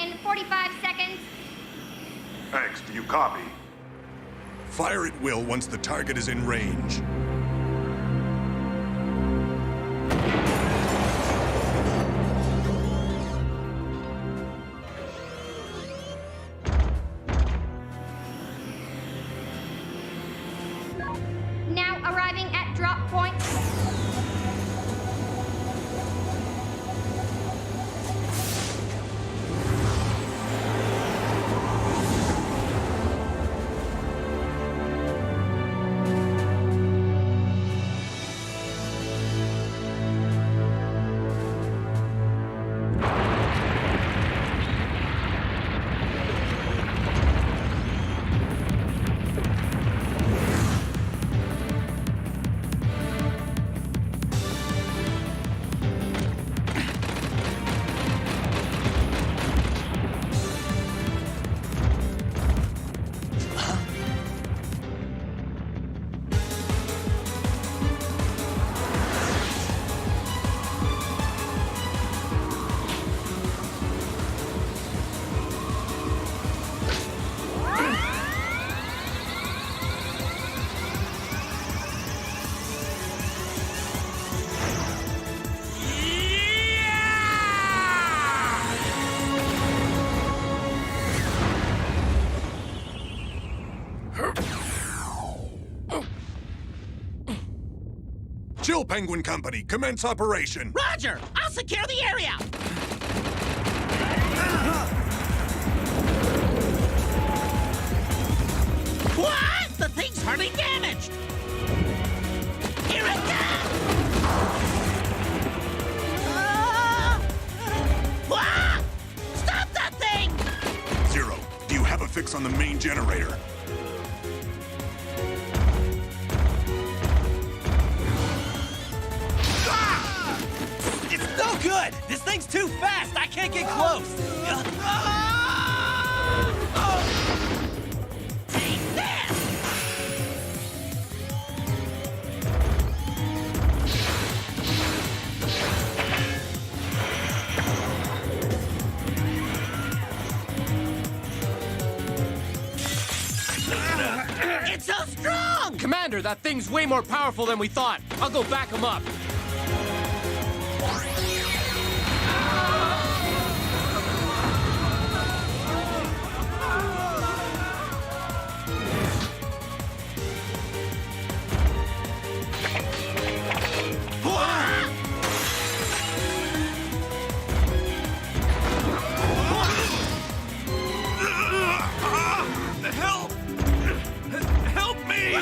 in 45 seconds. X, do you copy? Fire at will once the target is in range. Now arriving at drop point. Chill Penguin Company, commence operation. Roger! I'll secure the area! What? The thing's hardly damaged! Here it comes! What? Stop that thing! Zero, do you have a fix on the main generator? It's no good! This thing's too fast! I can't get close! Take this! It's so strong! Commander, that thing's way more powerful than we thought. I'll go back him up. Help! Help me!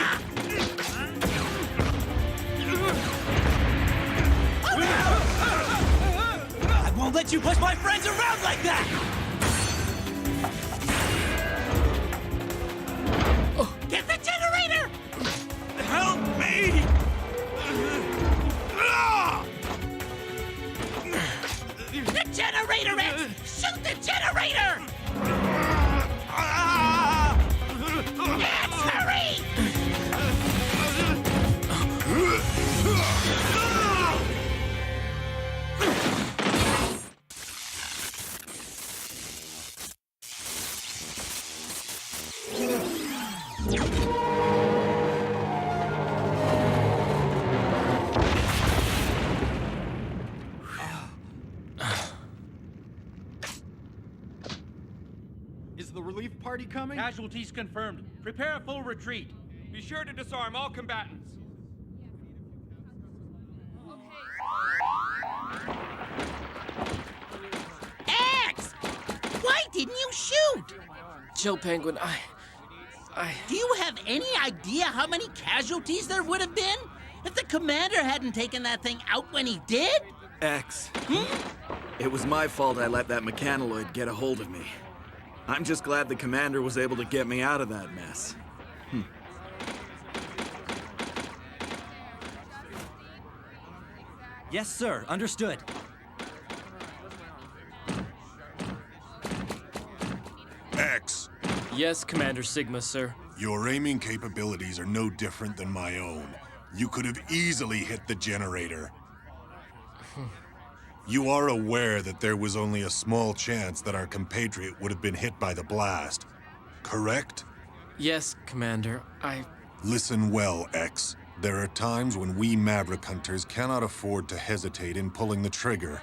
I won't let you push my friends around like that! Get the generator! Help me! The generator, X! Shoot the generator! X, hurry! Is the relief party coming? Casualties confirmed. Prepare a full retreat. Be sure to disarm all combatants. X! Why didn't you shoot? Chill, Penguin, Do you have any idea how many casualties there would have been if the commander hadn't taken that thing out when he did? X. It was my fault I let that mechanoloid get a hold of me. I'm just glad the commander was able to get me out of that mess. Yes, sir. Understood. X, Yes, Commander Sigma, sir. your aiming capabilities are no different than my own. You could have easily hit the generator. You are aware that there was only a small chance that our compatriot would have been hit by the blast, correct? Yes, Commander. Listen well, X. There are times when we Maverick hunters cannot afford to hesitate in pulling the trigger.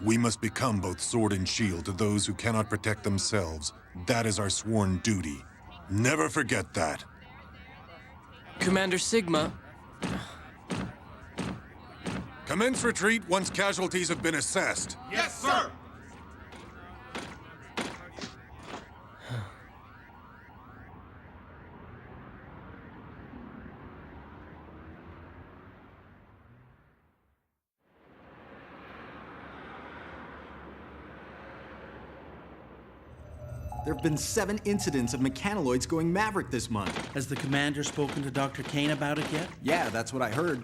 We must become both sword and shield to those who cannot protect themselves. That is our sworn duty. Never forget that. Commander Sigma. Commence retreat once casualties have been assessed. Yes, sir! There have been 7 incidents of mechanoloids going Maverick this month. Has the commander spoken to Dr. Kane about it yet? Yeah, that's what I heard.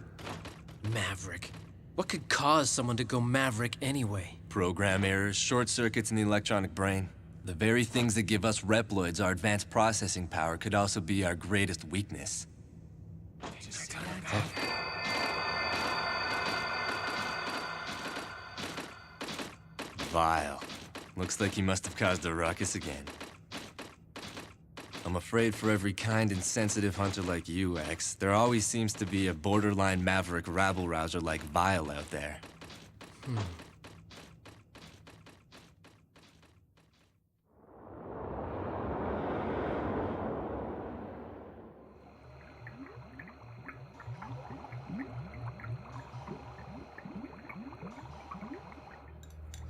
Maverick. What could cause someone to go Maverick anyway? Program errors, short circuits in the electronic brain. The very things that give us Reploids our advanced processing power could also be our greatest weakness. Vile. Looks like he must have caused a ruckus again. I'm afraid for every kind and sensitive hunter like you, X, there always seems to be a borderline Maverick rabble-rouser like Vile out there.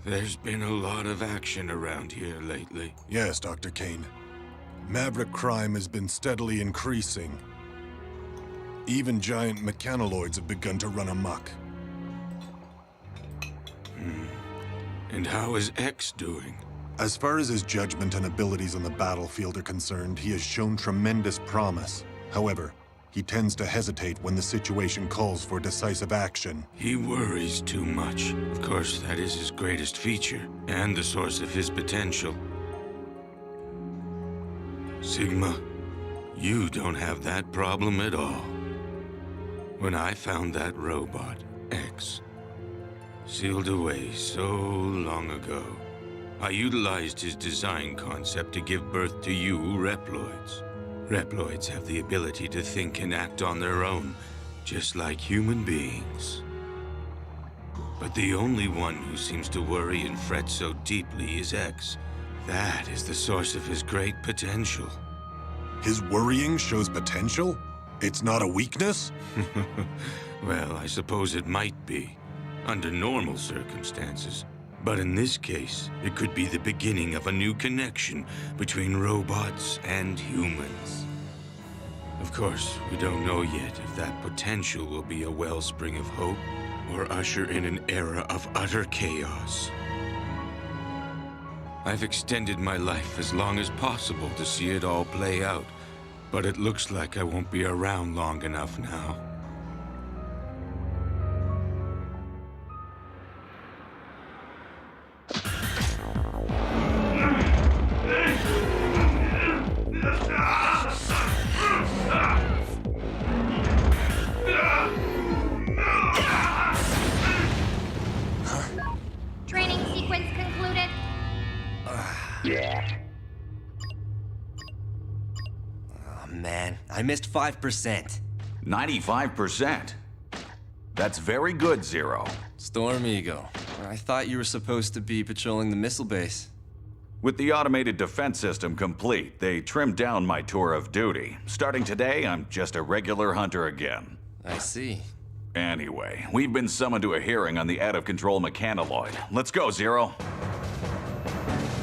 There's been a lot of action around here lately. Yes, Dr. Kane. Maverick crime has been steadily increasing. Even giant mechanoloids have begun to run amok. And how is X doing? As far as his judgment and abilities on the battlefield are concerned, he has shown tremendous promise. However, he tends to hesitate when the situation calls for decisive action. He worries too much. Of course, that is his greatest feature, and the source of his potential. Sigma, you don't have that problem at all. When I found that robot, X, sealed away so long ago, I utilized his design concept to give birth to you Reploids. Reploids have the ability to think and act on their own, just like human beings. But the only one who seems to worry and fret so deeply is X. That is the source of his great potential. His worrying shows potential? It's not a weakness? Well, I suppose it might be, under normal circumstances. But in this case, it could be the beginning of a new connection between robots and humans. Of course, we don't know yet if that potential will be a wellspring of hope or usher in an era of utter chaos. I've extended my life as long as possible to see it all play out, but it looks like I won't be around long enough now. Training sequence concluded. Oh man, I missed 5%. 95%. That's very good, Zero. Storm Eagle. I thought you were supposed to be patrolling the missile base. With the automated defense system complete, they trimmed down my tour of duty. Starting today, I'm just a regular hunter again. I see. Anyway, we've been summoned to a hearing on the out-of-control mechanoloid. Let's go, Zero.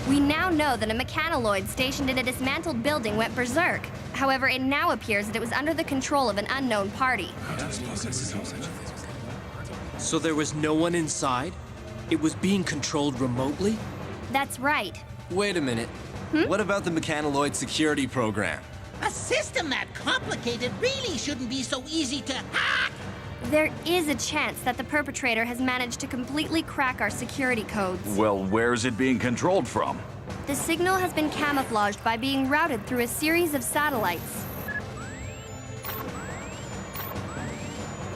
We now know that a mechanoloid stationed in a dismantled building went berserk. However, it now appears that it was under the control of an unknown party. So there was no one inside? It was being controlled remotely? That's right. Wait a minute. What about the mechanoloid security program? A system that complicated really shouldn't be so easy to hack! There is a chance that the perpetrator has managed to completely crack our security codes. Well, where's it being controlled from? The signal has been camouflaged by being routed through a series of satellites.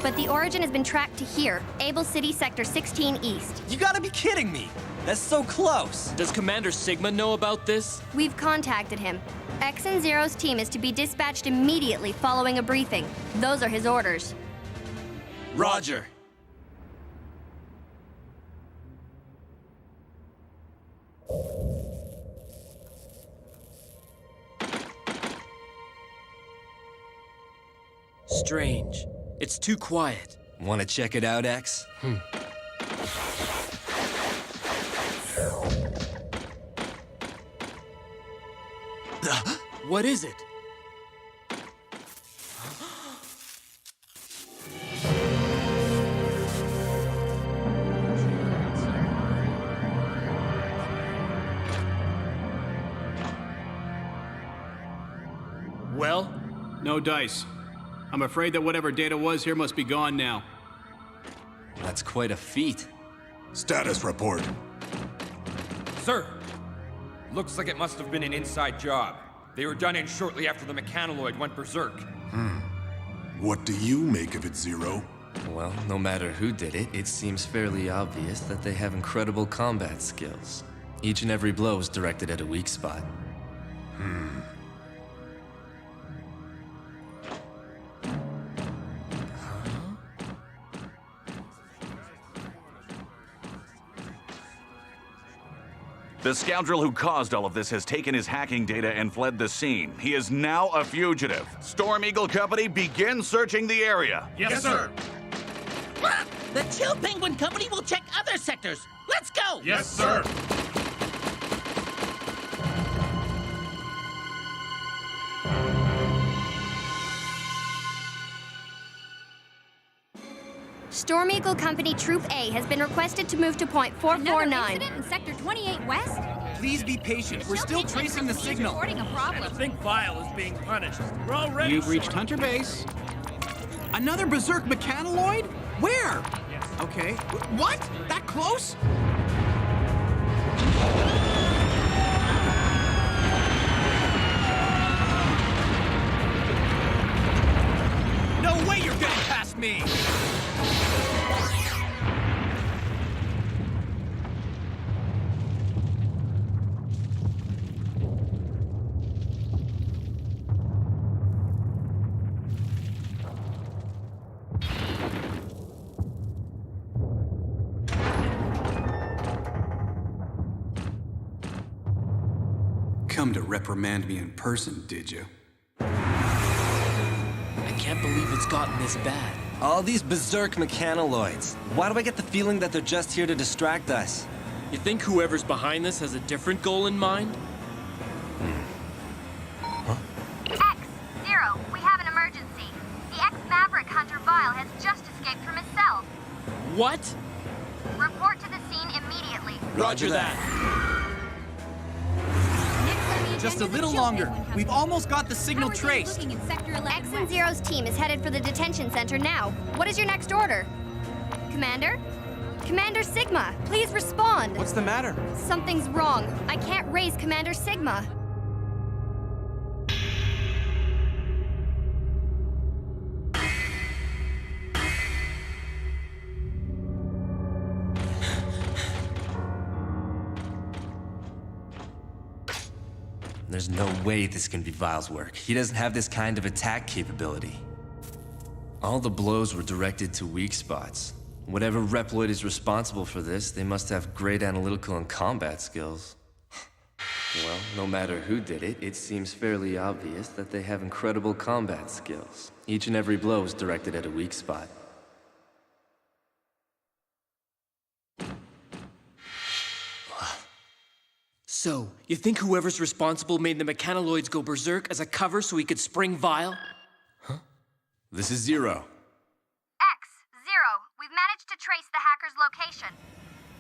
but the origin has been tracked to here, Able City Sector 16 East. You gotta be kidding me! That's so close! Does Commander Sigma know about this? We've contacted him. X and Zero's team is to be dispatched immediately following a briefing. Those are his orders. Roger. Strange. It's too quiet. Wanna check it out, X? What is it? Well? No dice. I'm afraid that whatever data was here must be gone now. That's quite a feat. Status report. Sir, looks like it must have been an inside job. They were done in shortly after the mechanoloid went berserk. What do you make of it, Zero? Well, no matter who did it, it seems fairly obvious that they have incredible combat skills. Each and every blow is directed at a weak spot. The scoundrel who caused all of this has taken his hacking data and fled the scene. He is now a fugitive. Storm Eagle Company, begin searching the area. Yes, sir. The Chill Penguin Company will check other sectors. Let's go! Yes, sir. Storm Eagle Company Troop A has been requested to move to point 449. Another incident in Sector 28 West? Please be patient. We're still tracing the signal. Reporting a problem. I think Vile is being punished. We're already. You've reached Hunter Base. Another berserk mechanoloid? Where? Okay. What? That close? No way you're getting past me! Come to reprimand me in person, did you? I can't believe it's gotten this bad. All these berserk mechanoloids. Why do I get the feeling that they're just here to distract us? You think whoever's behind this has a different goal in mind? X, Zero, we have an emergency. The ex-Maverick Hunter Vile has just escaped from his cell. What? Report to the scene immediately. Roger that. Just a little longer. We've almost got the signal traced. X and Zero's team is headed for the detention center now. What is your next order? Commander? Commander Sigma, please respond. What's the matter? Something's wrong. I can't raise Commander Sigma. There's no way this can be Vile's work. He doesn't have this kind of attack capability. All the blows were directed to weak spots. Whatever Reploid is responsible for this, they must have great analytical and combat skills. Well, no matter who did it, it seems fairly obvious that they have incredible combat skills. Each and every blow is directed at a weak spot. So, you think whoever's responsible made the mechanoloids go berserk as a cover so he could spring Vile? This is Zero. X, Zero, we've managed to trace the hacker's location.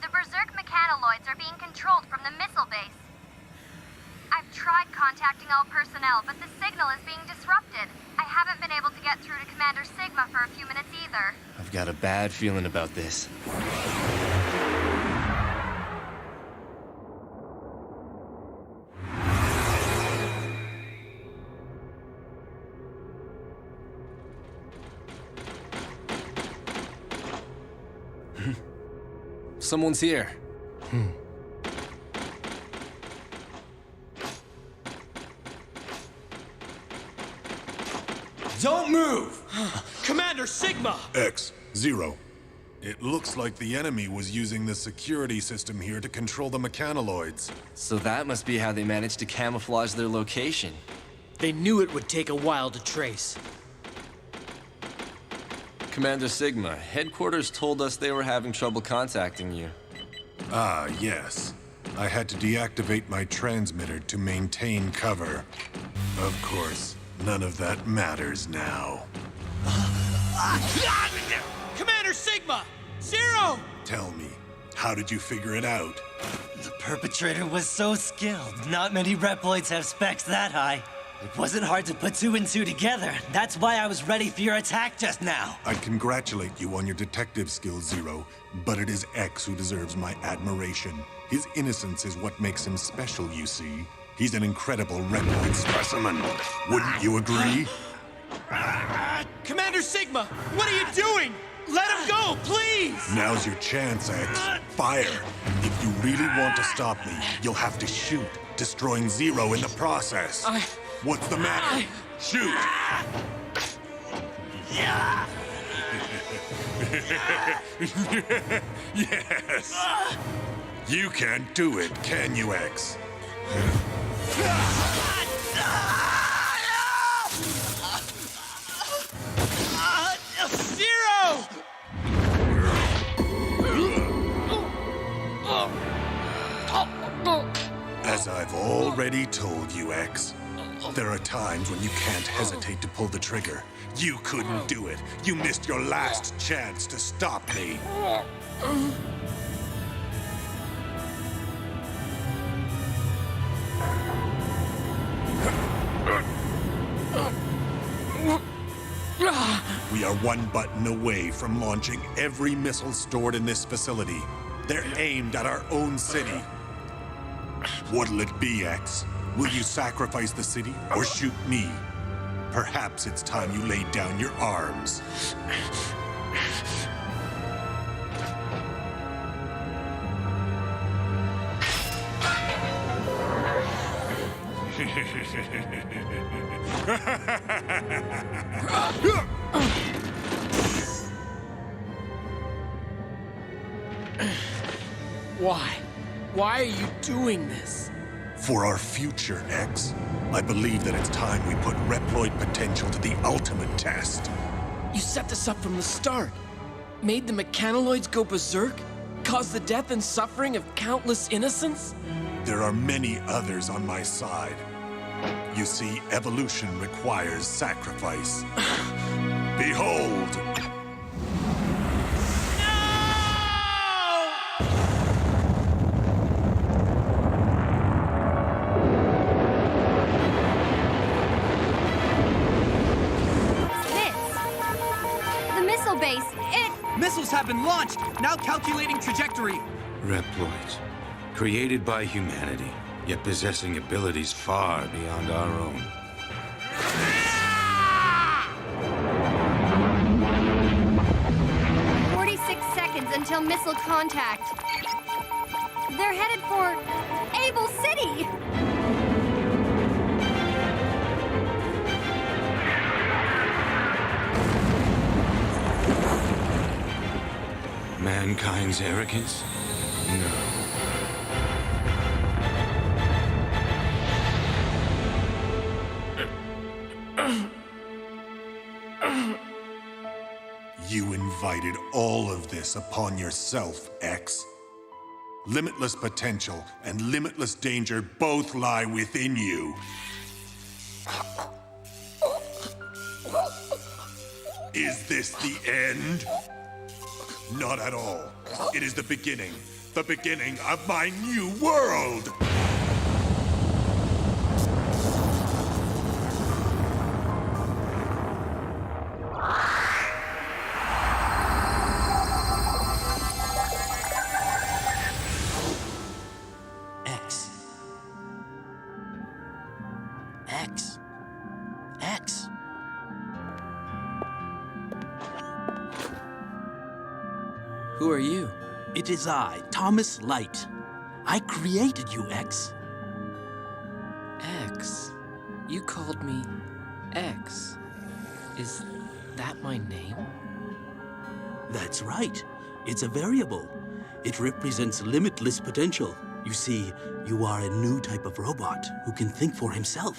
The berserk mechanoloids are being controlled from the missile base. I've tried contacting all personnel, but the signal is being disrupted. I haven't been able to get through to Commander Sigma for a few minutes either. I've got a bad feeling about this. someone's here. Don't move! Commander Sigma! X, Zero. It looks like the enemy was using the security system here to control the mechanoloids. So that must be how they managed to camouflage their location. They knew it would take a while to trace. Commander Sigma, headquarters told us they were having trouble contacting you. Ah, yes. I had to deactivate my transmitter to maintain cover. Of course, none of that matters now. Commander Sigma! Zero! Tell me, how did you figure it out? The perpetrator was so skilled. Not many Reploids have specs that high. It wasn't hard to put two and two together. That's why I was ready for your attack just now. I congratulate you on your detective skills, Zero, but it is X who deserves my admiration. His innocence is what makes him special, you see. He's an incredible Reploid specimen. Wouldn't you agree? Commander Sigma, what are you doing? Let him go, please! Now's your chance, X. Fire. If you really want to stop me, you'll have to shoot, destroying Zero in the process. What's the matter? Shoot! Yes! You can't do it, can you, X? Zero! As I've already told you, X, there are times when you can't hesitate to pull the trigger. You couldn't do it. You missed your last chance to stop me. We are one button away from launching every missile stored in this facility. They're aimed at our own city. What'll it be, X? Will you sacrifice the city or shoot me? Perhaps it's time you laid down your arms. Why? Why are you doing this? For our future, X. I believe that it's time we put Reploid potential to the ultimate test. You set this up from the start. Made the mechanoloids go berserk? Caused the death and suffering of countless innocents? There are many others on my side. You see, evolution requires sacrifice. Behold! Missiles have been launched! Now calculating trajectory. Reploids, created by humanity, yet possessing abilities far beyond our own. 46 seconds until missile contact. They're headed for Able City! Mankind's arrogance? No. You invited all of this upon yourself, X. Limitless potential and limitless danger both lie within you. Is this the end? Not at all. It is the beginning of my new world! X. Who are you? It is I, Thomas Light. I created you, X. X? You called me X. Is that my name? That's right. It's a variable. It represents limitless potential. You see, you are a new type of robot who can think for himself.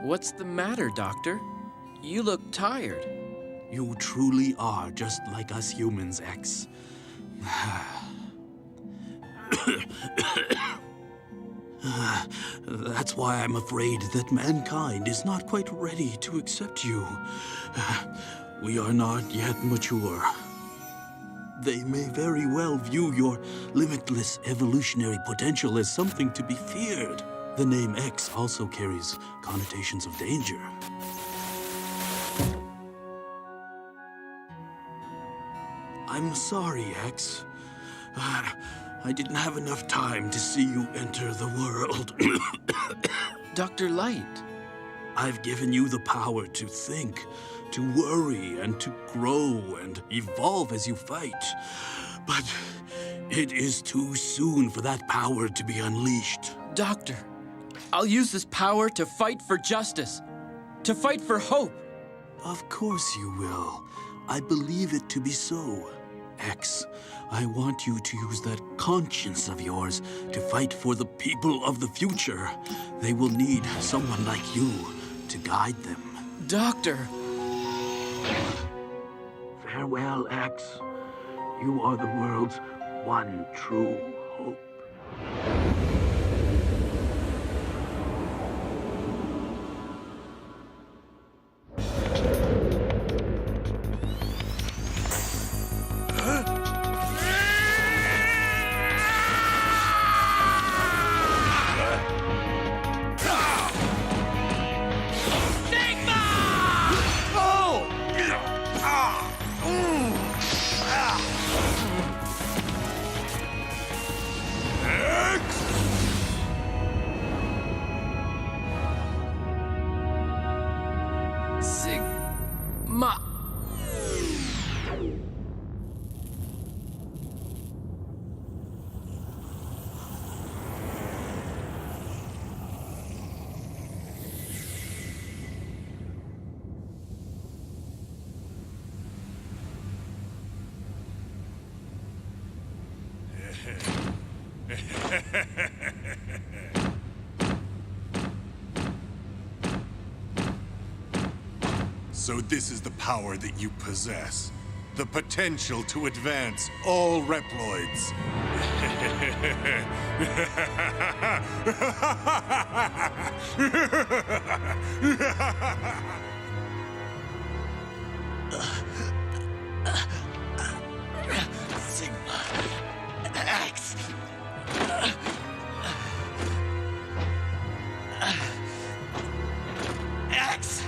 What's the matter, Doctor? You look tired. You truly are just like us humans, X. That's why I'm afraid that mankind is not quite ready to accept you. We are not yet mature. They may very well view your limitless evolutionary potential as something to be feared. The name X also carries connotations of danger. I'm sorry, X. I didn't have enough time to see you enter the world. Dr. Light. I've given you the power to think, to worry, and to grow and evolve as you fight. But it is too soon for that power to be unleashed. Doctor, I'll use this power to fight for justice, to fight for hope. Of course you will. I believe it to be so. X, I want you to use that conscience of yours to fight for the people of the future. They will need someone like you to guide them. Doctor! Farewell, X. You are the world's one true hope. Sigma. So this is the power that you possess. The potential to advance all Reploids. Sigma. X. X.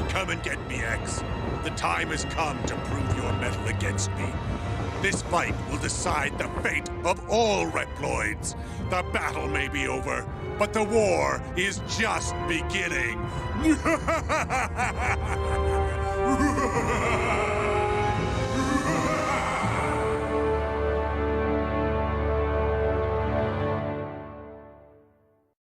Come and get me, X. The time has come to prove your mettle against me. This fight will decide the fate of all Reploids. The battle may be over, but the war is just beginning.